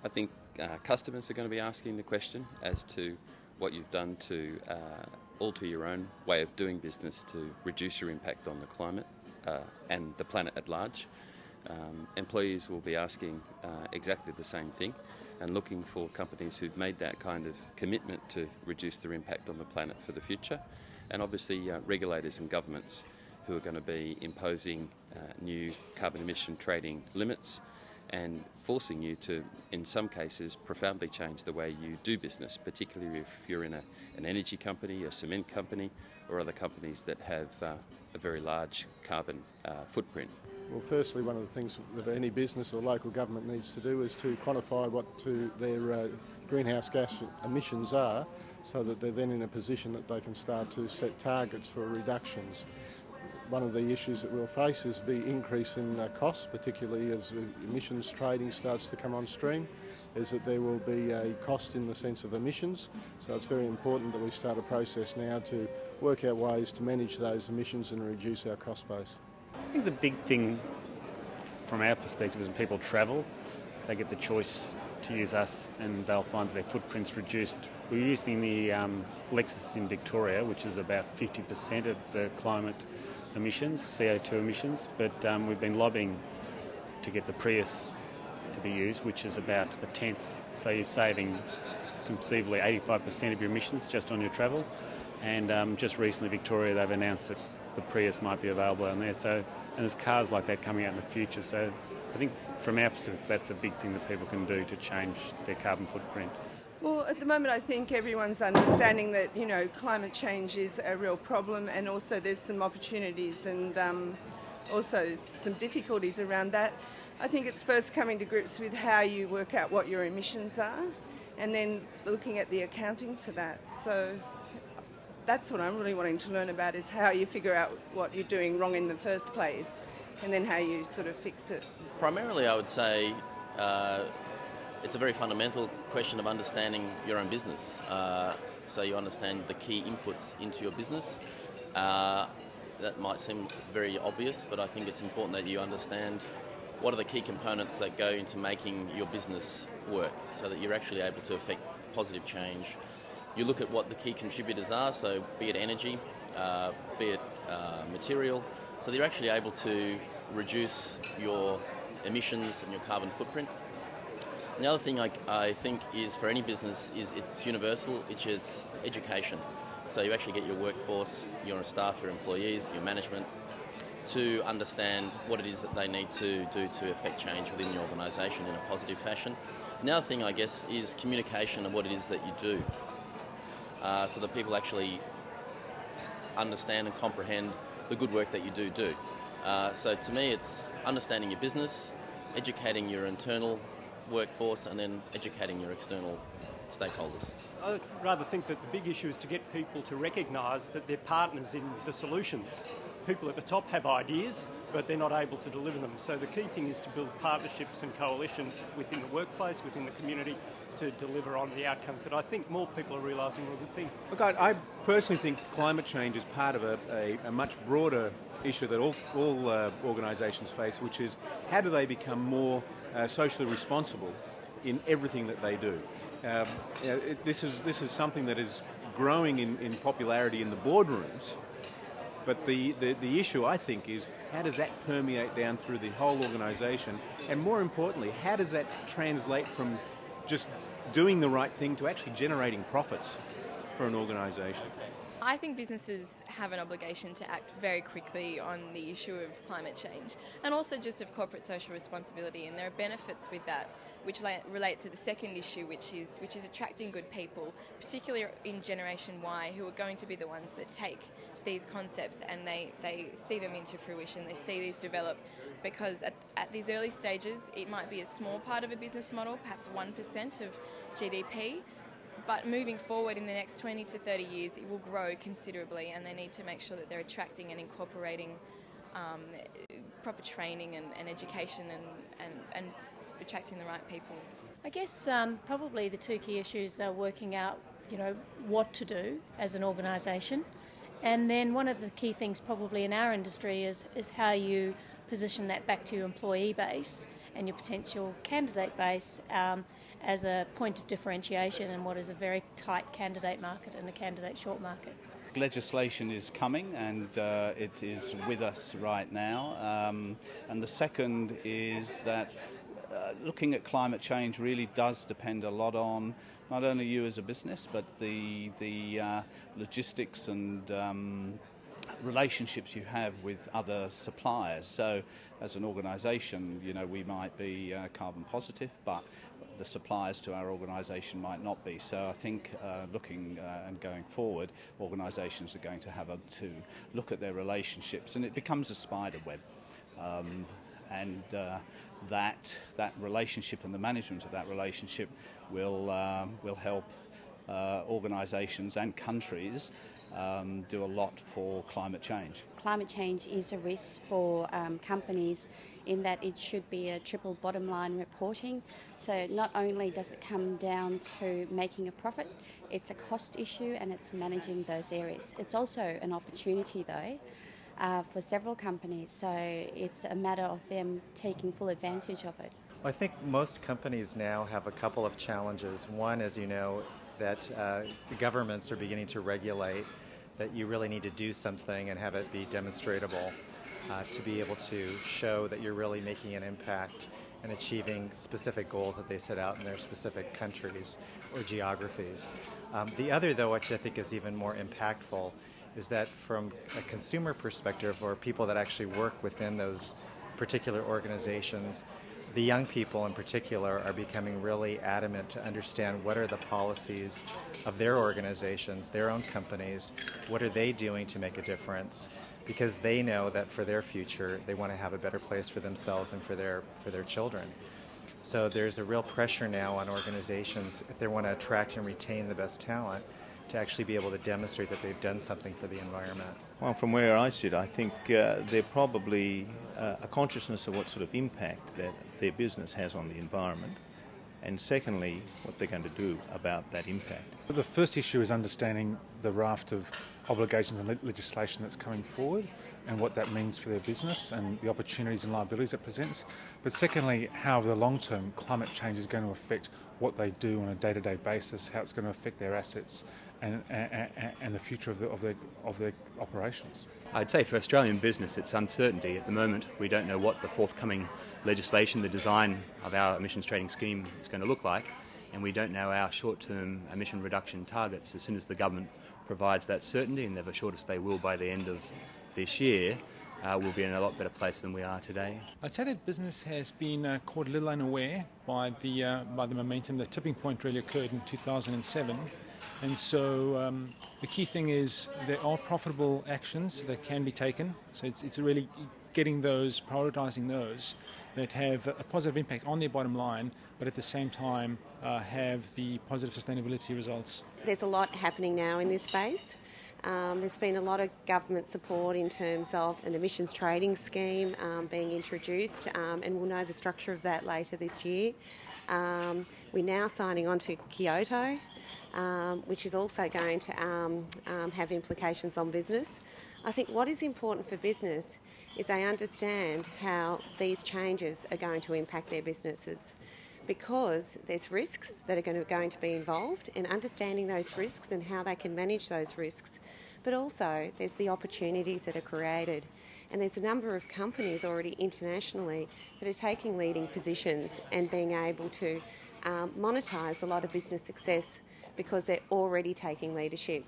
I think customers are going to be asking the question as to what you've done to alter your own way of doing business to reduce your impact on the climate and the planet at large. Employees will be asking exactly the same thing and looking for companies who've made that kind of commitment to reduce their impact on the planet for the future. And obviously regulators and governments who are going to be imposing new carbon emission trading limits and forcing you to, in some cases, profoundly change the way you do business, particularly if you're in an energy company, a cement company, or other companies that have a very large carbon footprint. Well, firstly, one of the things that any business or local government needs to do is to quantify what their greenhouse gas emissions are, so that they're then in a position that they can start to set targets for reductions. One of the issues that we'll face is the increase in costs, particularly as emissions trading starts to come on stream, is that there will be a cost in the sense of emissions. So it's very important that we start a process now to work out ways to manage those emissions and reduce our cost base. I think the big thing from our perspective is when people travel, they get the choice to use us and they'll find their footprint's reduced. We're using the Lexus in Victoria, which is about 50% of the climate emissions, CO2 emissions, but we've been lobbying to get the Prius to be used, which is about a tenth. So you're saving conceivably 85% of your emissions just on your travel. And just recently, Victoria, they've announced that the Prius might be available on there. So, and there's cars like that coming out in the future. So I think from our perspective, that's a big thing that people can do to change their carbon footprint. Well, at the moment, I think everyone's understanding that, climate change is a real problem, and also there's some opportunities and also some difficulties around that. I think it's first coming to grips with how you work out what your emissions are and then looking at the accounting for that. So that's what I'm really wanting to learn about, is how you figure out what you're doing wrong in the first place and then how you sort of fix it. Primarily, I would say it's a very fundamental question of understanding your own business. So you understand the key inputs into your business. That might seem very obvious, but I think it's important that you understand what are the key components that go into making your business work, so that you're actually able to affect positive change. You look at what the key contributors are, so be it energy, be it material, so that you're actually able to reduce your emissions and your carbon footprint. The other thing I think is for any business is it's universal, which is education. So you actually get your workforce, your staff, your employees, your management to understand what it is that they need to do to affect change within the organisation in a positive fashion. The other thing, I guess, is communication of what it is that you do, so that people actually understand and comprehend the good work that you do. So to me, it's understanding your business, educating your internal workforce, and then educating your external stakeholders. I'd rather think that the big issue is to get people to recognise that they're partners in the solutions. People at the top have ideas, but they're not able to deliver them. So the key thing is to build partnerships and coalitions within the workplace, within the community, to deliver on the outcomes that I think more people are realising are a good thing. Look, I personally think climate change is part of a much broader issue that all organisations face, which is how do they become more socially responsible in everything that they do. This is something that is growing in popularity in the boardrooms, but the issue, I think, is how does that permeate down through the whole organisation, and more importantly, how does that translate from just doing the right thing to actually generating profits for an organisation? I think businesses have an obligation to act very quickly on the issue of climate change, and also just of corporate social responsibility, and there are benefits with that which relate to the second issue, which is attracting good people, particularly in Generation Y, who are going to be the ones that take these concepts and they see them into fruition, they see these develop, because at these early stages it might be a small part of a business model, perhaps 1% of GDP, but moving forward in the next 20 to 30 years it will grow considerably, and they need to make sure that they're attracting and incorporating proper training and education and attracting the right people. I guess probably the two key issues are working out, what to do as an organisation, and then one of the key things probably in our industry is how you position that back to your employee base and your potential candidate base, as a point of differentiation in what is a very tight candidate market and a candidate short market. Legislation is coming and it is with us right now. And the second is that looking at climate change really does depend a lot on not only you as a business, but the logistics and relationships you have with other suppliers. So as an organisation, we might be carbon positive, but the suppliers to our organisation might not be. So I think looking and going forward, organisations are going to have to look at their relationships, and it becomes a spider web. And that relationship and the management of that relationship will help organisations and countries do a lot for climate change. Climate change is a risk for companies in that it should be a triple bottom line reporting. So not only does it come down to making a profit, it's a cost issue and it's managing those areas. It's also an opportunity though for several companies, so it's a matter of them taking full advantage of it. I think most companies now have a couple of challenges. One, as you know, that the governments are beginning to regulate that you really need to do something and have it be demonstrable to be able to show that you're really making an impact and achieving specific goals that they set out in their specific countries or geographies. The other, though, which I think is even more impactful, is that from a consumer perspective, or people that actually work within those particular organizations, the young people in particular are becoming really adamant to understand what are the policies of their organizations, their own companies, what are they doing to make a difference, because they know that for their future they want to have a better place for themselves and for their children. So there's a real pressure now on organizations, if they want to attract and retain the best talent, to actually be able to demonstrate that they've done something for the environment. Well, from where I sit, I think they're probably a consciousness of what sort of impact that their business has on the environment, and secondly, what they're going to do about that impact. The first issue is understanding the raft of obligations and legislation that's coming forward and what that means for their business and the opportunities and liabilities it presents. But secondly, how over the long term climate change is going to affect what they do on a day-to-day basis, how it's going to affect their assets and the future of their operations. I'd say for Australian business it's uncertainty at the moment. We don't know what the forthcoming legislation, the design of our emissions trading scheme is going to look like, and we don't know our short-term emission reduction targets. As soon as the government provides that certainty, and they've assured us they will by the end of this year, we'll be in a lot better place than we are today. I'd say that business has been caught a little unaware by the momentum. The tipping point really occurred in 2007. And so the key thing is there are profitable actions that can be taken. So it's really getting those, prioritising those that have a positive impact on their bottom line, but at the same time have the positive sustainability results. There's a lot happening now in this space. There's been a lot of government support in terms of an emissions trading scheme being introduced, and we'll know the structure of that later this year. We're now signing on to Kyoto, which is also going to have implications on business. I think what is important for business is they understand how these changes are going to impact their businesses, because there's risks that are going to be involved, and understanding those risks and how they can manage those risks. But also there's the opportunities that are created, and there's a number of companies already internationally that are taking leading positions and being able to monetise a lot of business success because they're already taking leadership.